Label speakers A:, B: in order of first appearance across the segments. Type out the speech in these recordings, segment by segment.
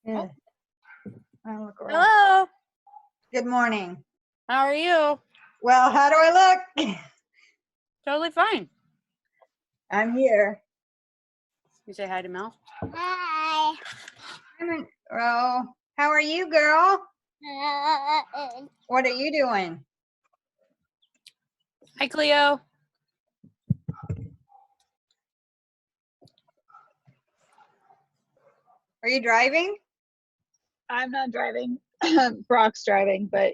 A: Yeah. Oh, look around.
B: Hello.
A: Good morning.
B: How are you?
A: Well, how do I look?
B: Totally fine.
A: I'm here.
B: You say hi to Mel.
C: Hi.
A: Oh, how are you, girl? What are you doing?
B: Hi, Cleo.
A: Are you driving?
D: I'm not driving. Brock's driving, but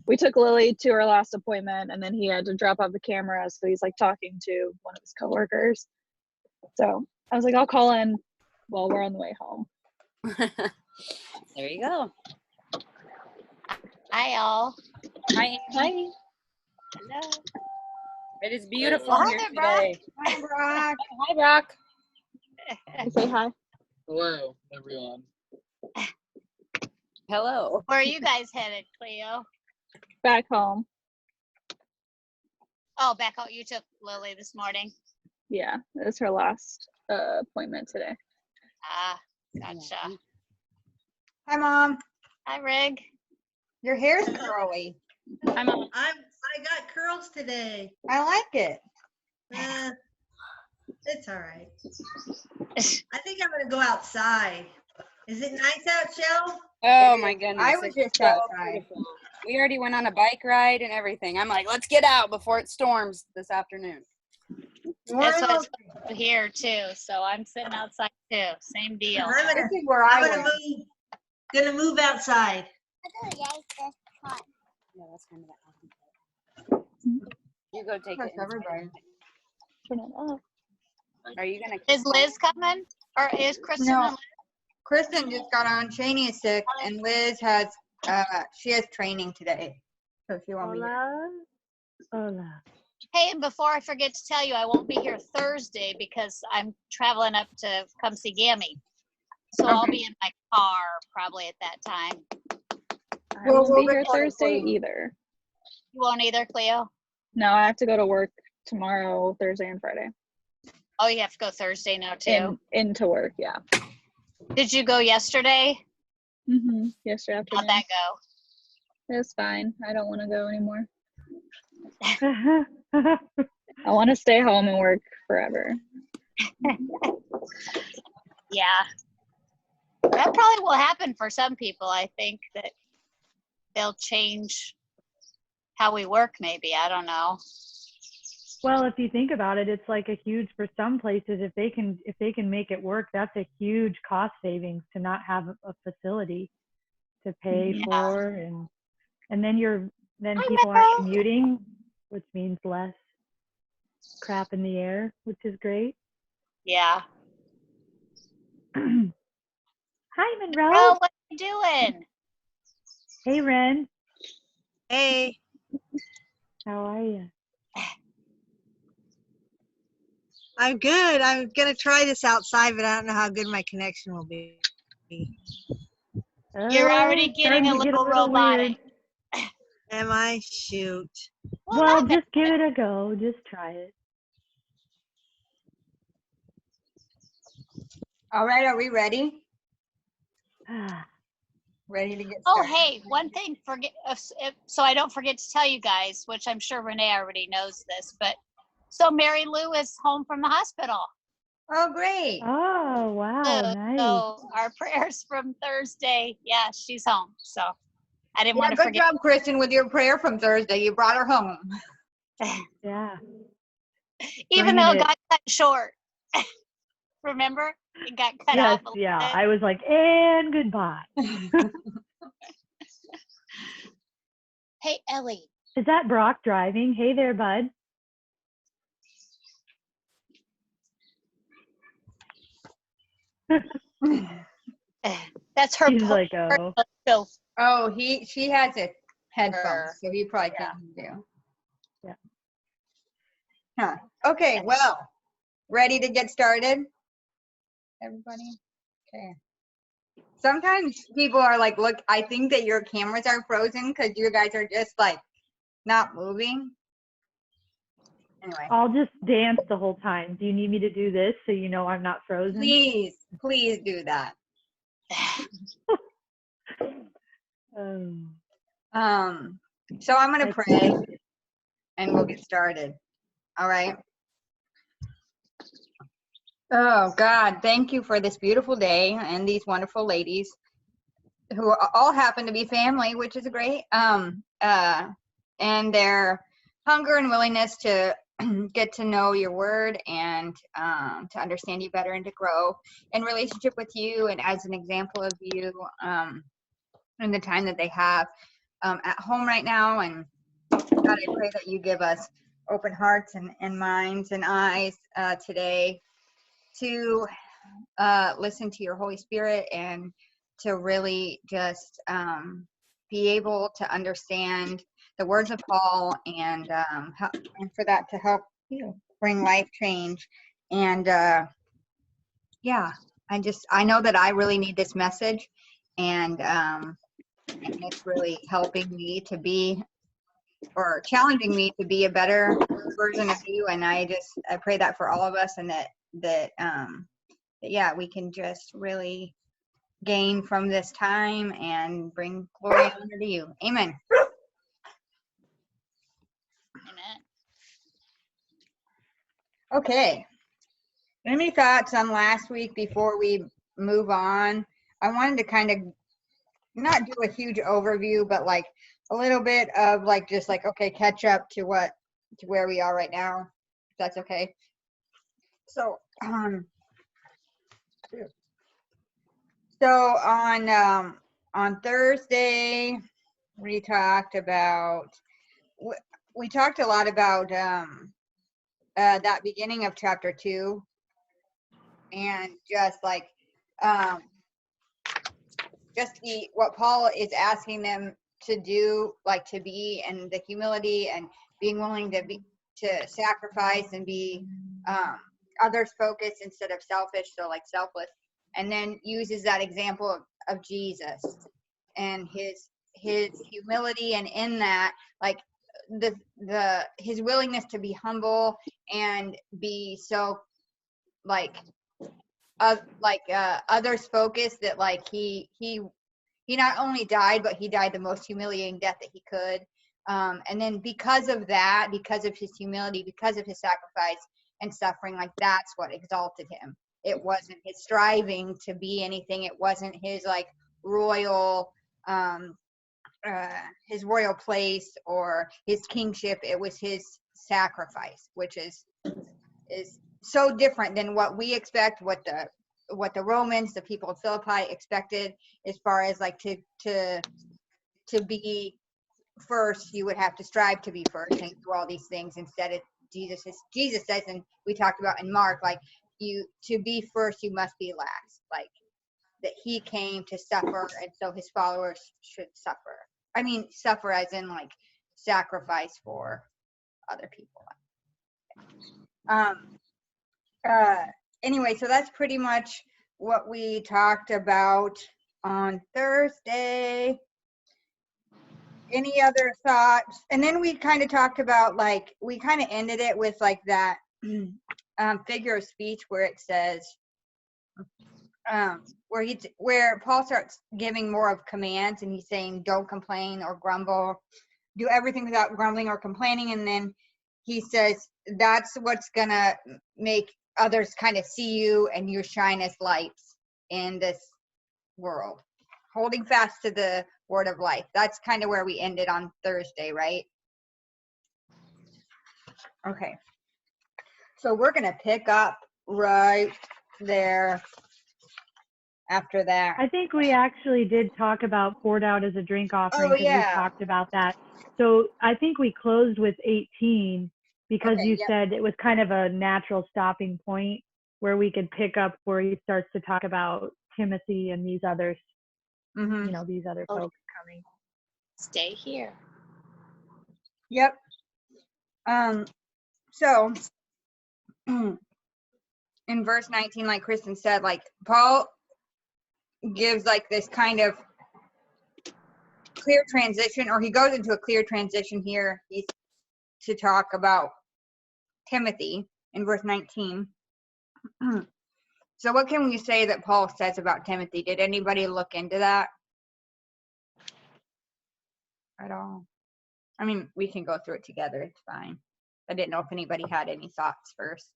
D: we took Lily to her last appointment and then he had to drop off the camera, so he's like talking to one of his coworkers. So I was like, I'll call in while we're on the way home.
B: There you go.
C: Hi, all.
B: Hi.
D: Hi.
C: Hello.
B: It is beautiful
C: Well, hi
B: here
C: there, Brock.
B: today.
A: Hi, Brock.
B: Hi, Brock.
D: Say hi.
E: Hello, everyone.
B: Hello.
C: Where are you guys headed, Cleo?
D: Back home.
C: Oh, back out. You took Lily this morning.
D: Yeah, it was her last appointment today.
C: Ah, gotcha.
A: Hi, Mom.
C: Hi, Rig.
A: Your hair's curly.
B: Hi, Mom.
F: I got curls today.
A: I like it.
F: It's all right. I think I'm gonna go outside. Is it nice out, Shell?
B: Oh my goodness.
A: I was
B: it's
A: just
B: so
A: outside.
B: beautiful. We already went on a bike ride and everything. I'm like, let's get out before it storms this afternoon.
C: That's what it's here too. So I'm sitting outside too. Same deal.
A: This is where I
F: I'm
A: went.
F: gonna move outside.
B: Yeah, that's kind of that. You go take it.
A: Everybody.
D: Turn it off.
B: Are you gonna?
C: Is Liz coming? Or is Kristen?
A: No.
C: and Liz?
A: Kristen just got on. Shani is sick, and Liz has she has training today, so she won't be here.
D: Hola.
C: Hey, and before I forget to tell you, I won't be here Thursday because I'm traveling up to come see Gammy. So I'll
A: Okay.
C: be in my car probably at that time.
D: I
A: Well,
D: won't
A: we'll
D: be here
A: record it for
D: Thursday
A: you.
D: either.
C: You won't either, Cleo?
D: No, I have to go to work tomorrow, Thursday and Friday.
C: Oh, you have to go Thursday now too.
D: Into work, yeah.
C: Did you go yesterday?
D: Yesterday afternoon.
C: How'd that go?
D: It was fine. I don't want to go anymore. I want to stay home and work forever.
C: Yeah. That probably will happen for some people. I think that they'll change how we work maybe. I don't know.
G: Well, if you think about it, it's like a huge, for some places, if they can make it work, that's a huge cost savings to not have a facility to pay for, and then people aren't commuting, which means less crap in the air, which is great.
C: Yeah.
G: Hi, Monroe.
C: Oh, what are you doing?
G: Hey, Ren.
F: Hey,
G: How are you?
F: I'm good. I'm gonna try this outside, but I don't know how good my connection will be.
C: You're already getting a little robotic.
G: Weird.
F: Am I? Shoot.
G: Well, just give it a go. Just try it.
A: All right, are we ready? Ready to get
C: Oh,
A: started?
C: hey, one thing, so I don't forget to tell you guys, which I'm sure Renee already knows this, but so Mary Lou is home from the hospital.
A: Oh, great.
G: Oh, wow, nice.
C: So our prayers from Thursday, yeah, she's home. So I didn't want to
A: Good
C: forget.
A: job, Kristen, with your prayer from Thursday. You brought her home.
G: Yeah.
C: Even though it
G: Bringing
C: got cut short. Remember? It got cut
G: Yes,
C: off a
G: yeah.
C: little bit.
G: I was like, and goodbye.
C: Hey, Ellie.
G: Is that Brock driving? Hey there, bud.
C: That's her.
G: He's like, oh.
A: Oh, she has a headphones, so he probably can't hear you.
G: Yeah.
A: Huh. Okay, well, ready to get started? Everybody? Okay. Sometimes people are like, look, I think that your cameras are frozen because you guys are just like not moving. Anyway,
G: I'll just dance the whole time. Do you need me to do this so you know I'm not frozen?
A: please do that. So I'm going to pray and we'll get started. All right. Oh God, thank you for this beautiful day and these wonderful ladies who all happen to be family, which is great. And their hunger and willingness to get to know your word and to understand you better and to grow in relationship with you and as an example of you in the time that they have at home right now. And God, I pray that you give us open hearts and minds and eyes today to listen to your Holy Spirit and to really just be able to understand the words of Paul and for that to help you bring life change. And yeah, I know that I really need this message, and it's really helping me to be, or challenging me to be a better version of you. And I pray that for all of us, and that yeah, we can just really gain from this time and bring glory and honor to you. Amen.
C: Amen.
A: Okay. Any thoughts on last week before we move on? I wanted to kind of not do a huge overview, but like a little bit of like just like, okay, catch up to where we are right now, if that's okay. So on Thursday we talked about we talked a lot about that beginning of chapter 2, and just like just what Paul is asking them to do, like to be, and the humility and being willing to sacrifice and be others focused instead of selfish, so like selfless. And then uses that example of Jesus and his humility, and in that, like his willingness to be humble and be so like others focused, that like he not only died, but he died the most humiliating death that he could. And then because of that, because of his humility, because of his sacrifice and suffering, like that's what exalted him. It wasn't his striving to be anything. It wasn't his like royal his royal place or his kingship. It was his sacrifice, which is so different than what we expect, what the Romans, the people of Philippi, expected, as far as like to be first. You would have to strive to be first and do all these things. Instead, Jesus says, and we talked about in Mark, like to be first, you must be last. Like that he came to suffer, and so his followers should suffer. I mean, suffer as in like sacrifice for other people. Anyway, so that's pretty much what we talked about on Thursday. Any other thoughts? And then we kind of talked about, like, we kind of ended it with like that figure of speech where it says, where Paul starts giving more of commands, and he's saying, don't complain or grumble, do everything without grumbling or complaining. And then he says, that's what's gonna make others kind of see you and you shine as lights in this world, holding fast to the word of life. That's kind of where we ended on Thursday, right? Okay. So we're gonna pick up right there after that.
G: I think we actually did talk about poured out as a drink offering, because
A: yeah.
G: we talked about that. So I think we closed with 18 because
A: Okay,
G: you
A: yep.
G: said it was kind of a natural stopping point where we could pick up where he starts to talk about Timothy and these others,
A: Mm-hmm.
G: these other
C: Oh.
G: folks coming.
C: Stay here.
A: Yep. So in verse 19, like Kristen said, like Paul gives like this kind of clear transition, or he goes into a clear transition here. He's to talk about Timothy in verse 19. So what can we say that Paul says about Timothy? Did anybody look into that at all? I mean, we can go through it together. It's fine. I didn't know if anybody had any thoughts first.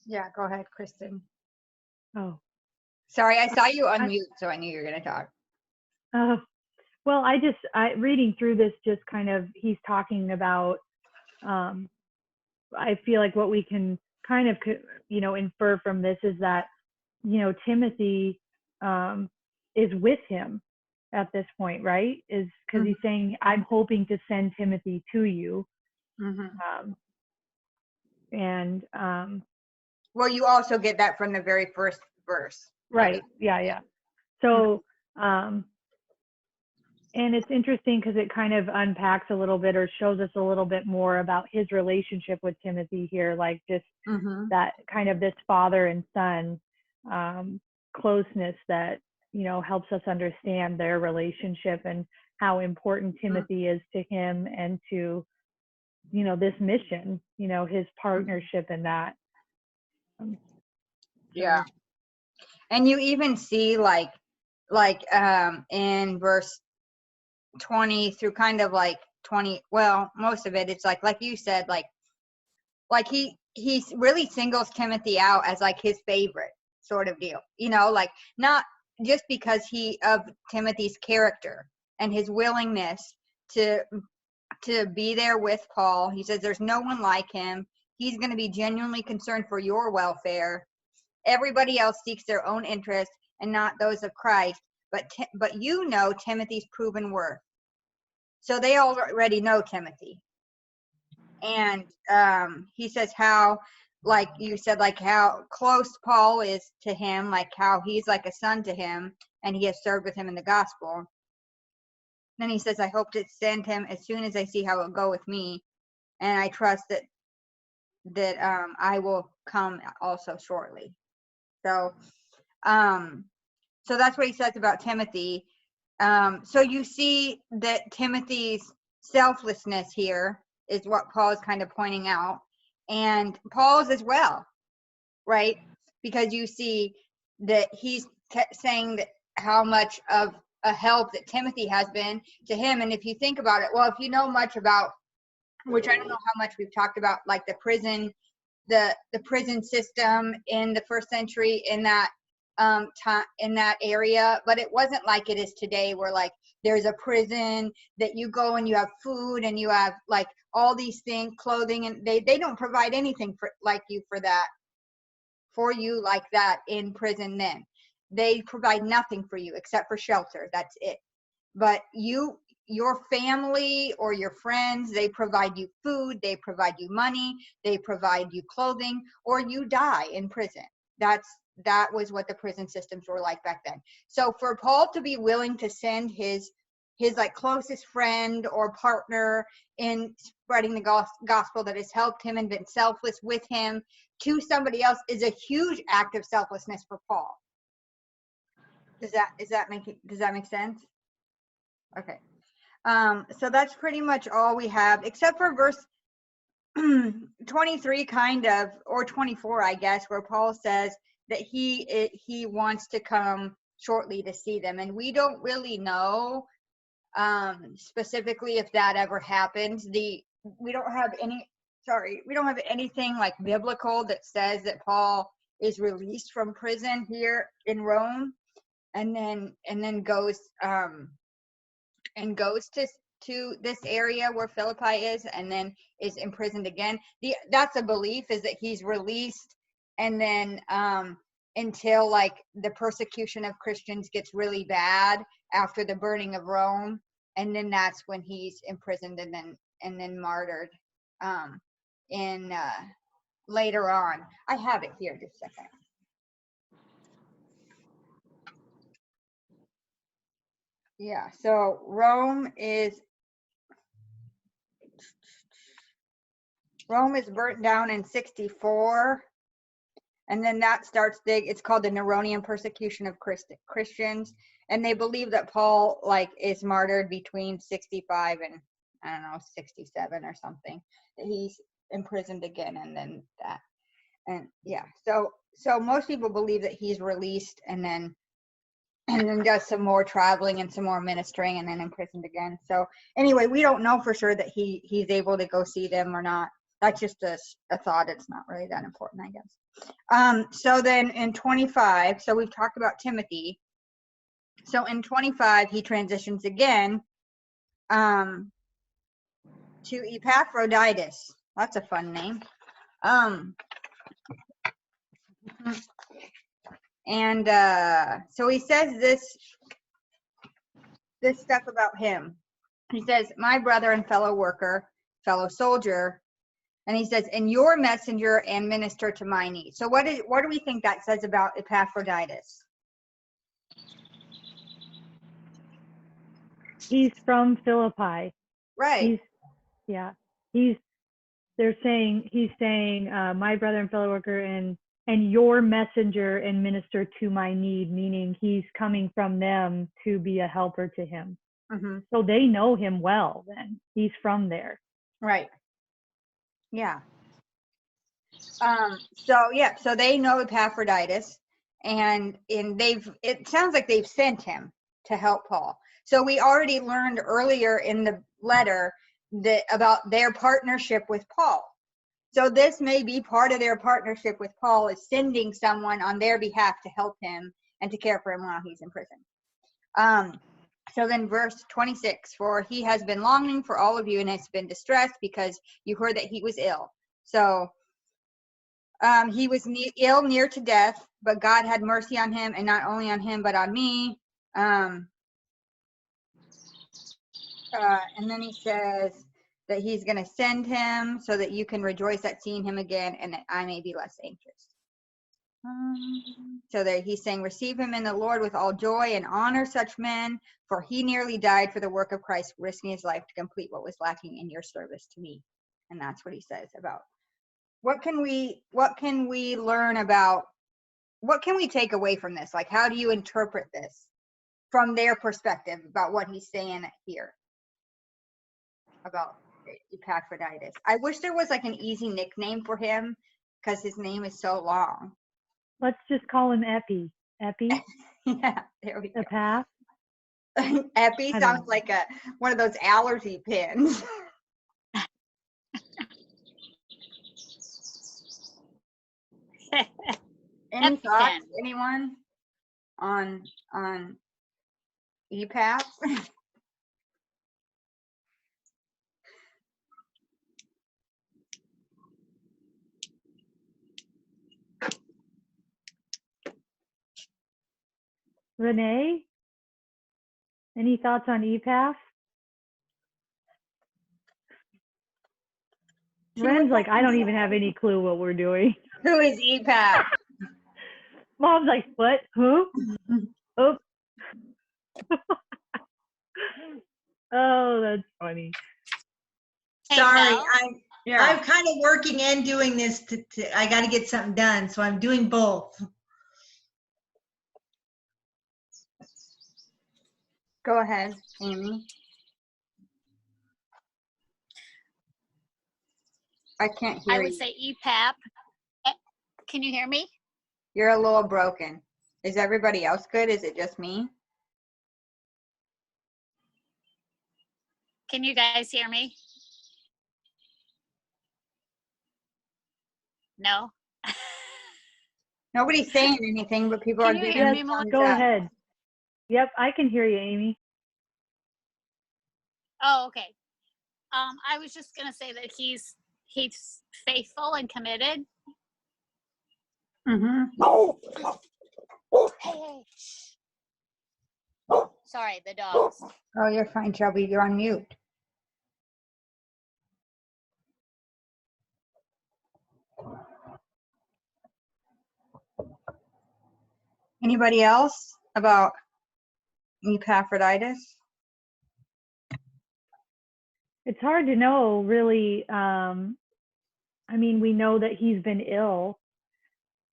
A: Yeah, go ahead, Kristen.
G: Oh,
A: Sorry, I saw you unmute, so I knew you were going to talk.
G: well, reading through this, just kind of, he's talking about, I feel like what we can kind of, infer from this is that, Timothy is with him at this point, right? Is because he's saying, I'm hoping to send Timothy to you.
A: Well, you also get that from the very first verse.
G: Right. Yeah. So, and it's interesting because it kind of unpacks a little bit or shows us a little bit more about his relationship with Timothy here, like just that kind of this father and son closeness that, helps us understand their relationship and how important Timothy is to him and to, this mission, his partnership in that.
A: Yeah. And you even see like in verse 20 through kind of like 20, well, most of it, it's like you said, like he really singles Timothy out as like his favorite sort of deal, like not just because of Timothy's character and his willingness to be there with Paul. He says there's no one like him. He's going to be genuinely concerned for your welfare. Everybody else seeks their own interests and not those of Christ, but Timothy's proven worth. So they already know Timothy. And he says how, like you said, like how close Paul is to him, like how he's like a son to him, and he has served with him in the gospel. Then he says, I hope to send him as soon as I see how it'll go with me, and I trust that I will come also shortly. So that's what he says about Timothy. So you see that Timothy's selflessness here is what Paul is kind of pointing out, and Paul's as well, right? Because you see that he's saying that how much of a help that Timothy has been to him. And if you think about it, well, if you know much about, which I don't know how much we've talked about, like the prison system in the first century in that time in that area, but it wasn't like it is today, where like there's a prison that you go and you have food and you have like all these things, clothing, and they don't provide anything for you like that in prison. Then they provide nothing for you except for shelter. That's it. But your family or your friends, they provide you food, they provide you money, they provide you clothing, or you die in prison. That was what the prison systems were like back then. So for Paul to be willing to send his like closest friend or partner in spreading the gospel that has helped him and been selfless with him to somebody else is a huge act of selflessness for Paul. Does that make sense? Okay. So that's pretty much all we have, except for verse 23 kind of, or 24, I guess, where Paul says that he wants to come shortly to see them. And we don't really know specifically if that ever happens. We don't have anything like biblical that says that Paul is released from prison here in Rome and then goes to this area where Philippi is, and then is imprisoned again. That's a belief, is that he's released and then until like the persecution of Christians gets really bad after the burning of Rome, and then that's when he's imprisoned and then martyred later on. I have it here, just a second. Yeah, so Rome is burnt down in 64, and then that starts it's called the Neronian persecution of Christians, and they believe that Paul like is martyred between 65 and I don't know 67 or something. That he's imprisoned again, and then that, and yeah. So most people believe that he's released and then does some more traveling and some more ministering and then imprisoned again. So anyway, we don't know for sure that he's able to go see them or not. That's just a thought. It's not really that important, I guess. So then in 25, so we've talked about Timothy. So in 25, he transitions again to Epaphroditus. That's a fun name. And so he says this stuff about him. He says, my brother and fellow worker, fellow soldier, and he says, and your messenger and minister to my needs. So what do we think that says about Epaphroditus?
G: He's from Philippi.
A: Right.
G: He's saying my brother and fellow worker and your messenger and minister to my need, meaning he's coming from them to be a helper to him.
A: Mm-hmm.
G: So they know him well then. He's from there.
A: Right. Yeah. So they know Epaphroditus, and it sounds like they've sent him to help Paul. So we already learned earlier in the letter about their partnership with Paul. So this may be part of their partnership with Paul, is sending someone on their behalf to help him and to care for him while he's in prison. So then verse 26, for he has been longing for all of you and has been distressed because you heard that he was ill. So he was ill near to death, but God had mercy on him, and not only on him, but on me. And then he says that he's going to send him so that you can rejoice at seeing him again and that I may be less anxious. So that he's saying, receive him in the Lord with all joy and honor such men, for he nearly died for the work of Christ, risking his life to complete what was lacking in your service to me. And that's what he says about what can we learn about, what can we take away from this? Like, how do you interpret this from their perspective about what he's saying here about Epaphroditus? I wish there was like an easy nickname for him because his name is so long.
G: Let's just call him Epi. Epi?
A: Yeah, there we go.
G: Epaph?
A: Epi sounds like one of those allergy pins. Any thoughts, anyone, on EPAP?
G: Renee? Any thoughts on EPAF? Ren's like, I don't even have any clue what we're doing.
A: Who is EPAP?
G: Mom's like, what? Who? Oh. Oh, that's funny.
F: Sorry,
C: Hey,
F: I'm kind of working and doing this. I got to get something done, so I'm doing both.
A: Go ahead, Amy. I can't hear you.
C: I would say EPAP. Can you hear me?
A: You're a little broken. Is everybody else good? Is it just me?
C: Can you guys hear me? No?
A: Nobody's saying anything, but people
C: Can
A: are
C: you
A: giving
C: hear
A: me
C: me,
A: thumbs
G: Go
A: up.
G: ahead. Yep, I can hear you, Amy.
C: Oh, okay. I was just gonna say that he's faithful and committed.
A: Mm-hmm.
C: Hey. Sorry, the dogs.
A: Oh, you're fine, Shelby. You're on mute. Anybody else about Epaphroditus?
G: It's hard to know, really. I mean, we know that he's been ill.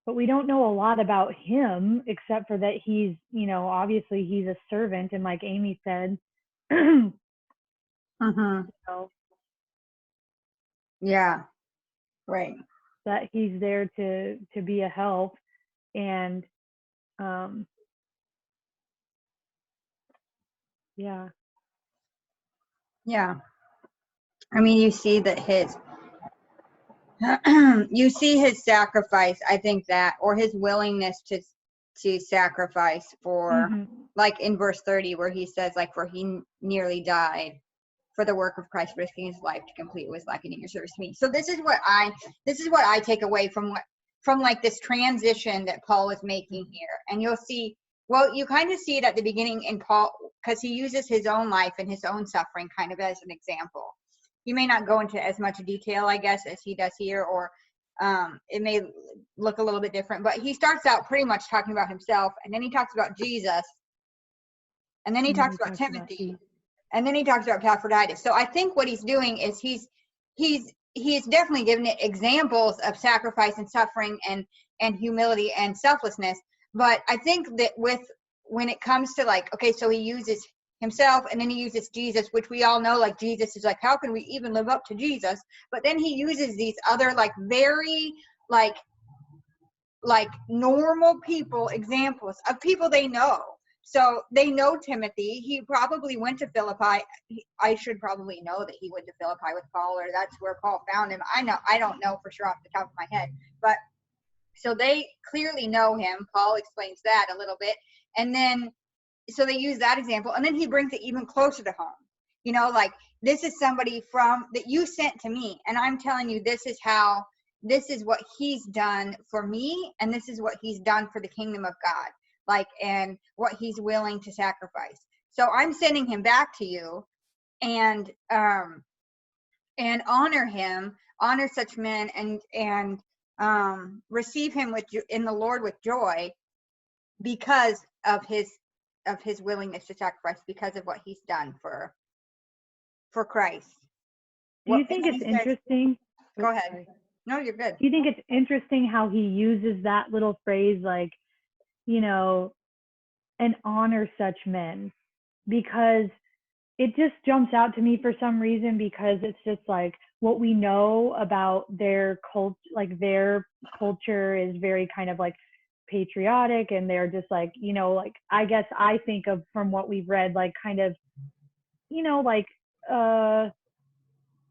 G: but we don't know a lot about him except for that he's, you know, obviously he's a servant, and like Amy said, you know,
A: Yeah. Right.
G: that he's there to be a help. And yeah.
A: Yeah. I mean, you see that you see his sacrifice, I think that, or his willingness to sacrifice for, like in verse 30, where he says, like, for he nearly died for the work of Christ, risking his life to complete what was lacking in your service to me. So this is what I take away from like this transition that Paul is making here. And you'll see, well, you kind of see it at the beginning in Paul, because he uses his own life and his own suffering kind of as an example. He may not go into as much detail, I guess, as he does here, or it may look a little bit different, but he starts out pretty much talking about himself, and then he talks about Jesus, and then he talks about Timothy, and then he talks about Epaphroditus. So I think what he's doing is he's definitely given it examples of sacrifice and suffering and humility and selflessness. But I think that when it comes to, like, okay, so he uses himself, and then he uses Jesus, which we all know, like, Jesus is like, how can we even live up to Jesus? But then he uses these other, like, very like normal people, examples of people they know. So they know Timothy. He probably went to Philippi. I should probably know that he went to Philippi with Paul, or that's where Paul found him. I don't know for sure off the top of my head, but so they clearly know him. Paul explains that a little bit, and then so they use that example, and then he brings it even closer to home. You know, like, this is somebody that you sent to me, and I'm telling you, this is what he's done for me, and this is what he's done for the kingdom of God, like, and what he's willing to sacrifice. So I'm sending him back to you, and honor him, honor such men, and receive him in the Lord with joy, because of his willingness to sacrifice, because of what he's done for Christ.
G: Do you think it's interesting?
A: Go ahead.
G: Sorry.
A: No, you're good.
G: Do you think it's interesting how he uses that little phrase, like, you know, and honor such men? Because it just jumps out to me for some reason, because it's just like what we know about their their culture is very kind of like patriotic, and they're just like, you know, like, I guess I think of, from what we've read, like, kind of, you know, like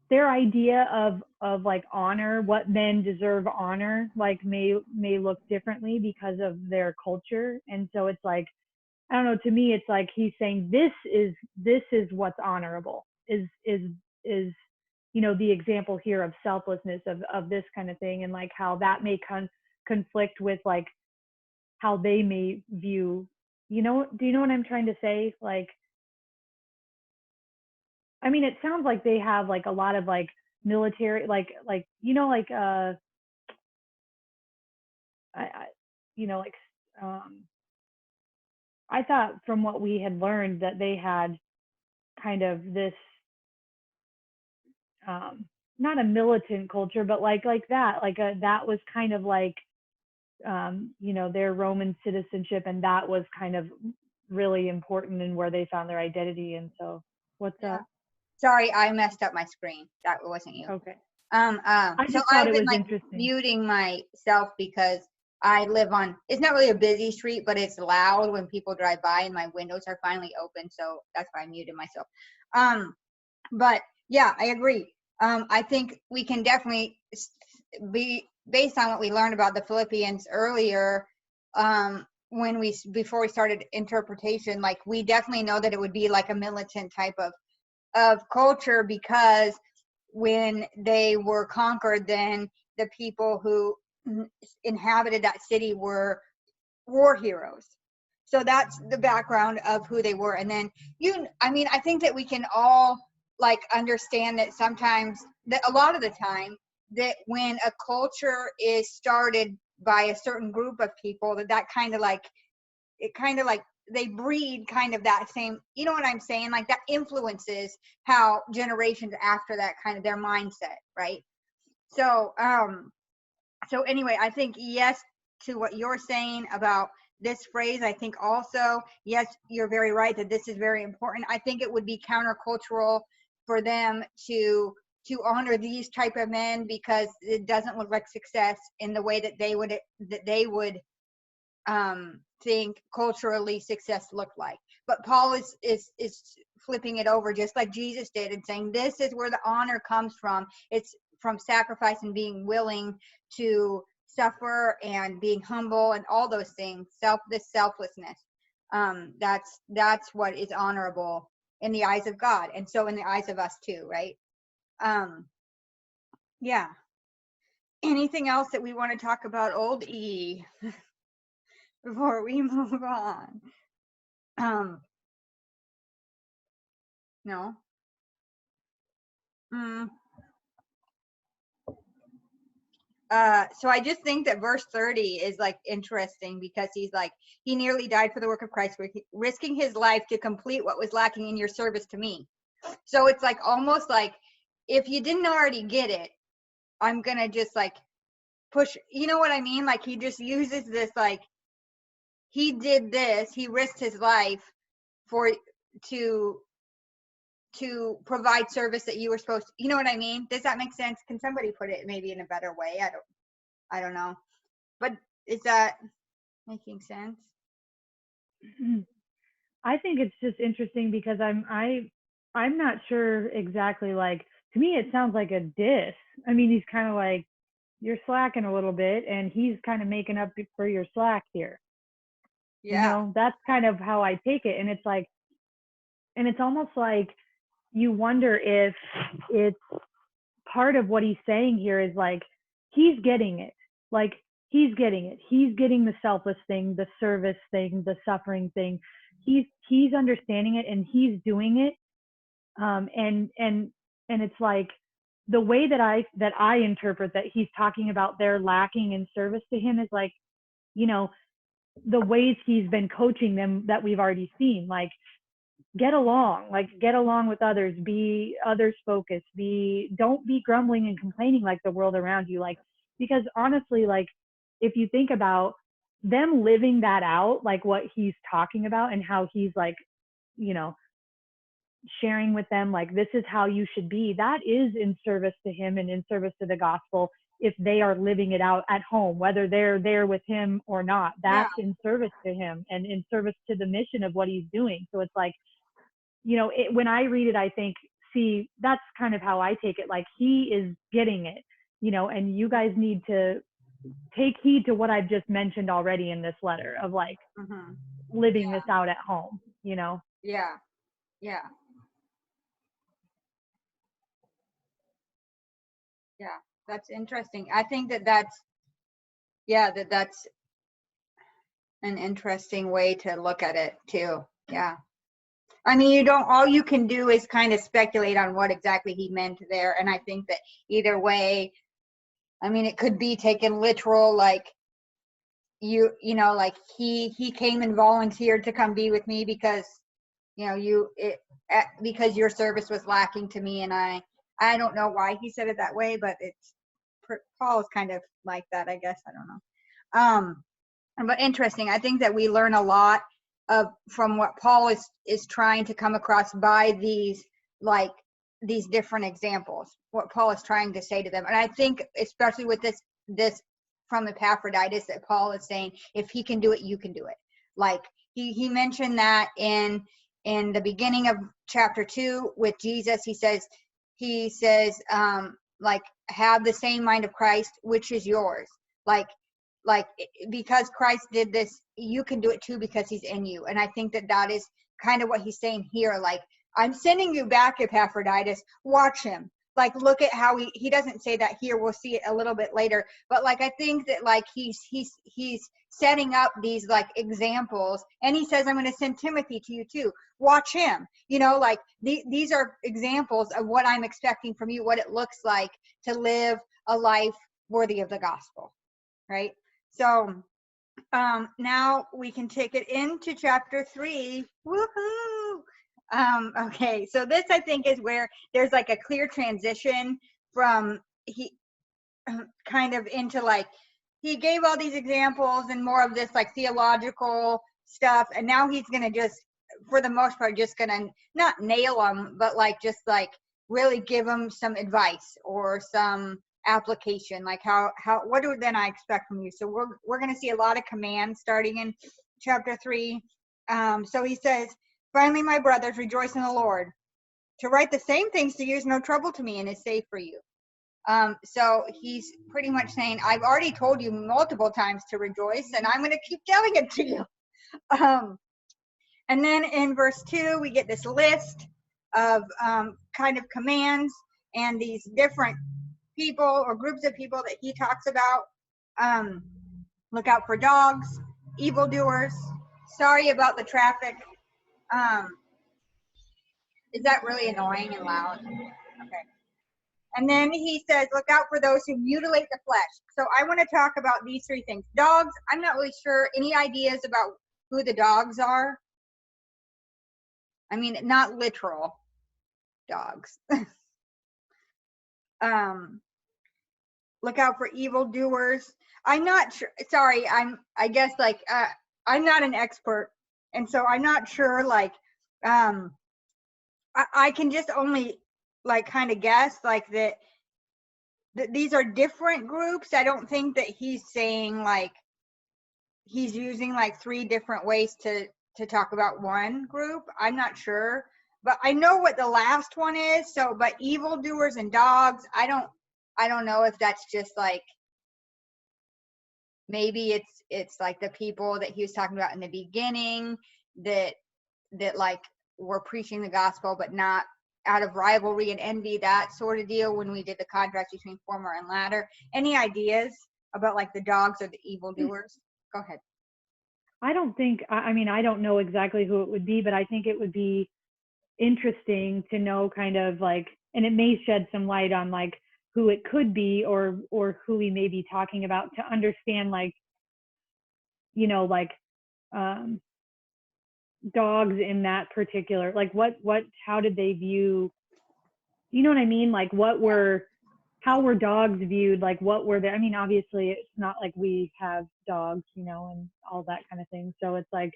G: their idea of like honor, what men deserve honor, like may look differently because of their culture. And so it's like, I don't know, to me it's like he's saying this is what's honorable, is you know, the example here of selflessness, of this kind of thing, and like how that may conflict with like how they may view, you know, do you know what I'm trying to say? Like, I mean, it sounds like they have like a lot of like military, like, you know, like, you know, like, I thought from what we had learned that they had kind of this, not a militant culture, but like that, that was kind of like, you know, their Roman citizenship, and that was kind of really important in where they found their identity. And so, what's up?
A: Sorry, I messed up my screen. That wasn't you.
G: Okay.
A: I
G: just thought it was
A: like
G: interesting.
A: muting myself because I live on, it's not really a busy street, but it's loud when people drive by, and my windows are finally open. So that's why I muted myself. But yeah, I agree. I think we can definitely be, based on what we learned about the Philippians earlier, before we started interpretation, like, we definitely know that it would be like a militant type of culture, because when they were conquered, then the people who inhabited that city were war heroes. So that's the background of who they were. And then I mean, I think that we can all like understand that sometimes, that a lot of the time, that when a culture is started by a certain group of people, that kind of like, it kind of like, they breed kind of that same, you know what I'm saying? Like, that influences how generations after that, kind of their mindset, right? So, so anyway, I think, yes, to what you're saying about this phrase, I think also, yes, you're very right that this is very important. I think it would be countercultural for them to honor these type of men because it doesn't look like success in the way that they would think culturally success looked like. But Paul is flipping it over just like Jesus did and saying this is where the honor comes from. It's from sacrifice and being willing to suffer and being humble and all those things. Selflessness. That's what is honorable in the eyes of God, and so in the eyes of us too, right? Yeah. Anything else that we want to talk about old E before we move on? No. So I just think that verse 30 is like interesting because he's like, he nearly died for the work of Christ, risking his life to complete what was lacking in your service to me. So it's like almost like if you didn't already get it, I'm gonna just like push, you know what I mean? Like he just uses this, like he did this, he risked his life for to provide service that you were supposed to, you know what I mean? Does that make sense? Can somebody put it maybe in a better way? I don't know. But is that making sense?
G: I think it's just interesting because I'm not sure exactly, like, to me it sounds like a diss. I mean, he's kind of like, you're slacking a little bit and he's kind of making up for your slack here.
A: Yeah.
G: You know, that's kind of how I take it. And it's like, and it's almost like you wonder if it's part of what he's saying here is like, he's getting it. Like, he's getting it. He's getting the selfless thing, the service thing, the suffering thing. He's understanding it and he's doing it. And it's like the way that I interpret that he's talking about their lacking in service to him is like, you know, the ways he's been coaching them that we've already seen, like get along with others, be others focused, don't be grumbling and complaining like the world around you. Like, because honestly, like if you think about them living that out, like what he's talking about and how he's like, you know, sharing with them, like, this is how you should be, that is in service to him and in service to the gospel. If they are living it out at home, whether they're there with him or not, that's in service to him and in service to the mission of what he's doing. So it's like, you know, when I read it, I think, see, that's kind of how I take it. Like, he is getting it, you know, and you guys need to take heed to what I've just mentioned already in this letter of like living this out at home, you know?
A: Yeah. That's interesting. I think that's an interesting way to look at it too. Yeah. I mean, all you can do is kind of speculate on what exactly he meant there. And I think that either way, I mean, it could be taken literal, like you know, like he came and volunteered to come be with me because, you know, because your service was lacking to me. And I don't know why he said it that way, but Paul is kind of like that, I guess. I don't know. But interesting. I think that we learn a lot from what Paul is trying to come across by these different examples, what Paul is trying to say to them. And I think especially with this from Epaphroditus, that Paul is saying, if he can do it, you can do it. Like he mentioned that in the beginning of chapter 2 with Jesus. He says like, have the same mind of Christ, which is yours. Like because Christ did this, you can do it too because he's in you. And I think that is kind of what he's saying here. Like, I'm sending you back, Epaphroditus. Watch him. Like, look at how he doesn't say that here. We'll see it a little bit later. But like, I think that like he's setting up these like examples, and he says, I'm going to send Timothy to you too. Watch him. You know, like these are examples of what I'm expecting from you, what it looks like to live a life worthy of the gospel. Right. So now we can take it into chapter 3. Woohoo! Okay, so this I think is where there's like a clear transition from he kind of into like he gave all these examples and more of this like theological stuff, and now he's gonna just, for the most part, just gonna not nail them, but like just like really give them some advice or some application, like how what do then I expect from you. So we're gonna see a lot of commands starting in chapter 3. So he says, finally, my brothers, rejoice in the Lord. To write the same things to you is no trouble to me and is safe for you. So he's pretty much saying, I've already told you multiple times to rejoice, and I'm going to keep telling it to you. And then in verse 2, we get this list of kind of commands and these different people or groups of people that he talks about. Look out for dogs, evildoers. Sorry about the traffic. Is that really annoying and loud? Okay. And then he says, look out for those who mutilate the flesh. So I want to talk about these 3 things. Dogs, I'm not really sure. Any ideas about who the dogs are? I mean, not literal dogs. Look out for evildoers. I'm not sure. Sorry, I guess like I'm not an expert, and so I'm not sure. Like, I can just only like kind of guess like that these are different groups. I don't think that he's saying like he's using like 3 different ways to talk about one group. I'm not sure, but I know what the last one is. So, but evildoers and dogs, I don't know if that's just like, maybe it's like the people that he was talking about in the beginning that like were preaching the gospel, but not out of rivalry and envy, that sort of deal, when we did the contrast between former and latter. Any ideas about like the dogs or the evildoers? Go ahead.
G: I don't think, I mean, I don't know exactly who it would be, but I think it would be interesting to know kind of like, and it may shed some light on like who it could be or who we may be talking about, to understand like, you know, like dogs in that particular, like how did they view, you know what I mean? Like how were dogs viewed? Like what were they? I mean, obviously it's not like we have dogs, you know, and all that kind of thing. So it's like,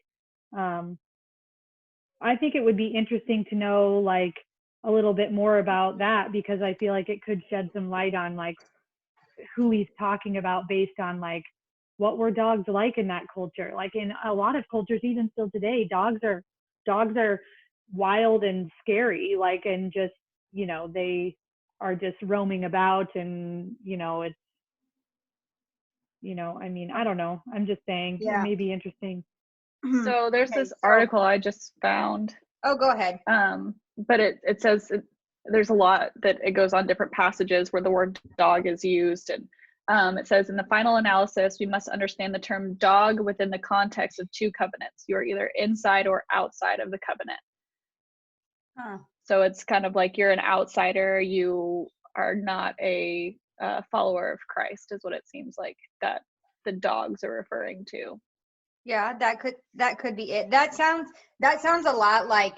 G: I think it would be interesting to know like a little bit more about that, because I feel like it could shed some light on like who he's talking about based on like what were dogs like in that culture. Like in a lot of cultures, even still today, dogs are wild and scary, like, and just, you know, they are just roaming about, and you know, it's, you know, I mean, I don't know, I'm just saying,
A: Yeah.
G: it may be interesting.
D: So there's
A: Okay,
D: this
A: so-
D: article I just found.
A: Oh, go ahead.
D: But it says there's a lot that it goes on different passages where the word dog is used. And it says, in the final analysis, we must understand the term dog within the context of 2 covenants. You are either inside or outside of the covenant.
A: Huh.
D: So it's kind of like you're an outsider. You are not a follower of Christ, is what it seems like that the dogs are referring to.
A: Yeah, that could be it. That sounds a lot like,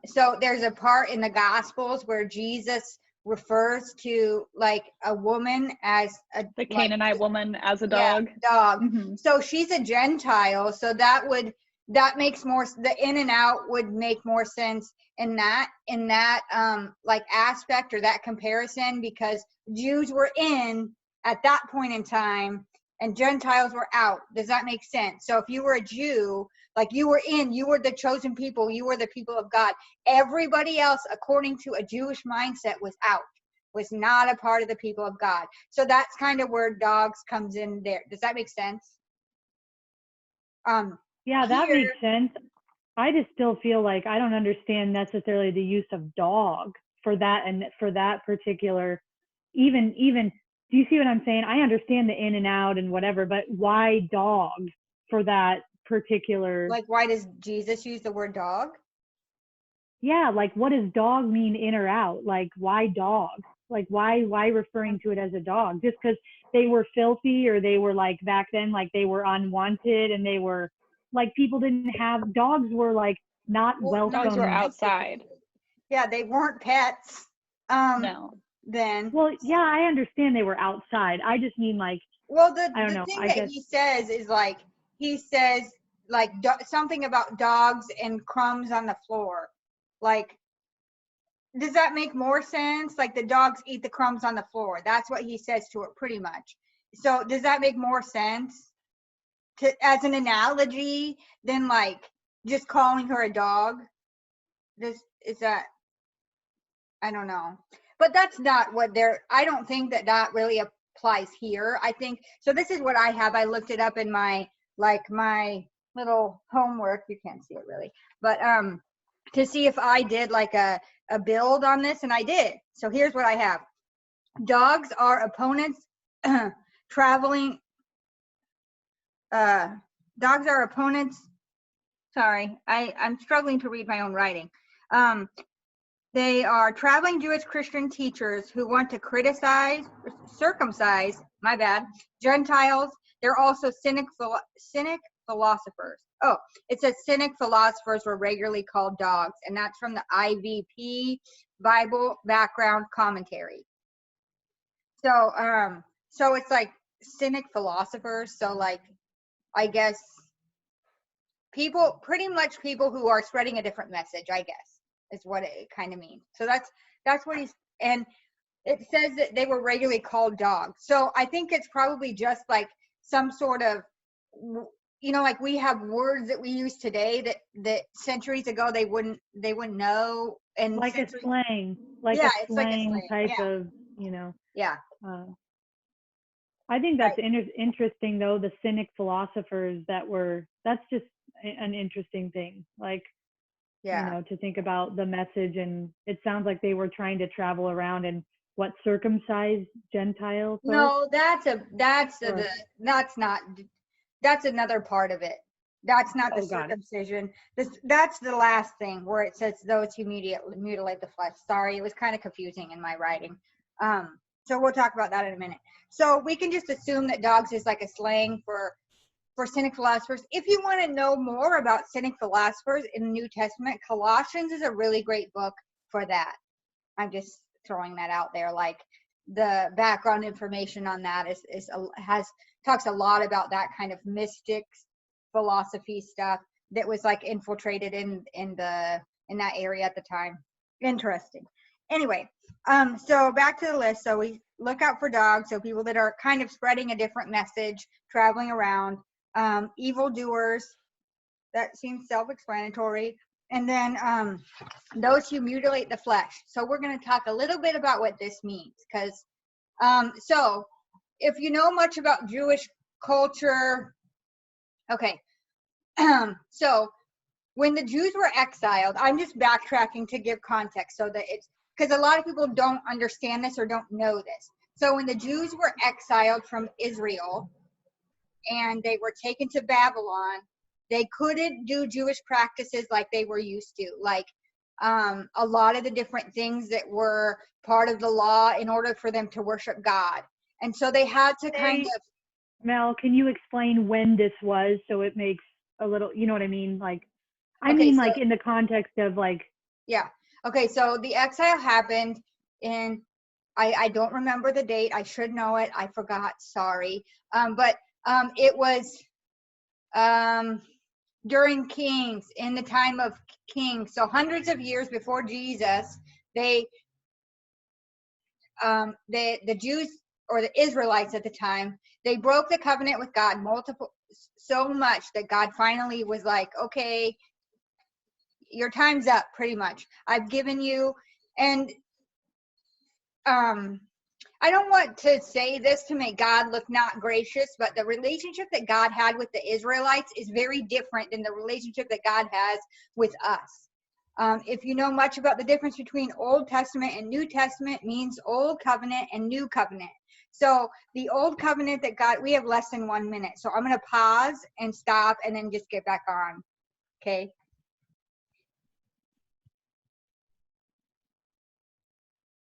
A: so there's a part in the Gospels where Jesus refers to like a woman as
D: The Canaanite woman as a
A: yeah,
D: dog.
A: dog.
D: Mm-hmm.
A: So she's a Gentile, so that makes more, the in and out would make more sense in that like aspect or that comparison, because Jews were in at that point in time and Gentiles were out. Does that make sense? So if you were a Jew, like you were in, you were the chosen people, you were the people of God. Everybody else, according to a Jewish mindset, was out, was not a part of the people of God. So that's kind of where dogs comes in there. Does that make sense?
G: Yeah, that
A: here-
G: makes sense. I just still feel like I don't understand necessarily the use of dog for that, and for that particular, even, do you see what I'm saying? I understand the in and out and whatever, but why dog for that particular?
A: Like, why does Jesus use the word dog?
G: Yeah, like what does dog mean, in or out? Like why dog? Like why referring to it as a dog? Just because they were filthy, or they were like back then, like they were unwanted, and they were like, people didn't have, dogs were like not welcome.
D: Dogs were outside.
A: Yeah, they weren't pets.
D: No.
A: Then.
G: Well, yeah, I understand they were outside. I just mean like
A: Well,
G: I don't
A: the
G: know.
A: thing
G: I
A: that
G: guess
A: he says is like, he says like something about dogs and crumbs on the floor. Like, does that make more sense? Like the dogs eat the crumbs on the floor. That's what he says to it pretty much. So does that make more sense as an analogy than like just calling her a dog? Is that, I don't know. But that's not what I don't think that really applies here. I think, so this is what I have. I looked it up in my little homework. You can't see it really, but to see if I did like a build on this, and I did. So here's what I have. Dogs are opponents traveling. Dogs are opponents. Sorry, I'm struggling to read my own writing. They are traveling Jewish Christian teachers who want to circumcise, my bad, Gentiles. They're also cynic philosophers. Oh, it says cynic philosophers were regularly called dogs, and that's from the IVP Bible Background Commentary. So, so it's like cynic philosophers. So like, I guess pretty much people who are spreading a different message, I guess, is what it kind of means. So that's what and it says that they were regularly called dogs. So I think it's probably just like some sort of, like we have words that we use today that centuries ago they wouldn't know. And
G: like a slang,
A: it's like a
G: slang type
A: yeah.
G: of,
A: Yeah.
G: I think that's interesting though, the cynic philosophers that's just an interesting thing. Like, to think about the message, and it sounds like they were trying to travel around and circumcise Gentiles.
A: No, that's another part of it. That's not the circumcision. That's the last thing where it says those who mutilate the flesh. Sorry, it was kind of confusing in my writing. So we'll talk about that in a minute. So we can just assume that dogs is like a slang for cynic philosophers. If you want to know more about cynic philosophers in the New Testament, Colossians is a really great book for that. I'm just throwing that out there. Like the background information on that talks a lot about that kind of mystic philosophy stuff that was like infiltrated in that area at the time. Interesting. Anyway, so back to the list. So we look out for dogs. So people that are kind of spreading a different message, traveling around. Evildoers, that seems self-explanatory. And then those who mutilate the flesh. So we're going to talk a little bit about what this means, because so if you know much about Jewish culture, okay. So when the Jews were exiled, I'm just backtracking to give context so that it's because a lot of people don't understand this or don't know this. So when the Jews were exiled from Israel, and they were taken to Babylon, they couldn't do Jewish practices like they were used to, like a lot of the different things that were part of the law in order for them to worship God. And so they had to kind of...
G: Mel, can you explain when this was so it makes a little, you know what I mean? Like, I mean, like in the context of like... Yeah.
A: Okay, so the exile happened in, I don't remember the date. I should know it. I forgot. Sorry. But it was during Kings, in the time of Kings. So hundreds of years before Jesus, the Jews, or the Israelites at the time, they broke the covenant with God so much that God finally was like, okay, your time's up, pretty much. I've given you, and I don't want to say this to make God look not gracious, but the relationship that God had with the Israelites is very different than the relationship that God has with us. If you know much about the difference between Old Testament and New Testament, means Old Covenant and New Covenant. So the Old Covenant that we have less than 1 minute. So I'm going to pause and stop and then just get back on. Okay.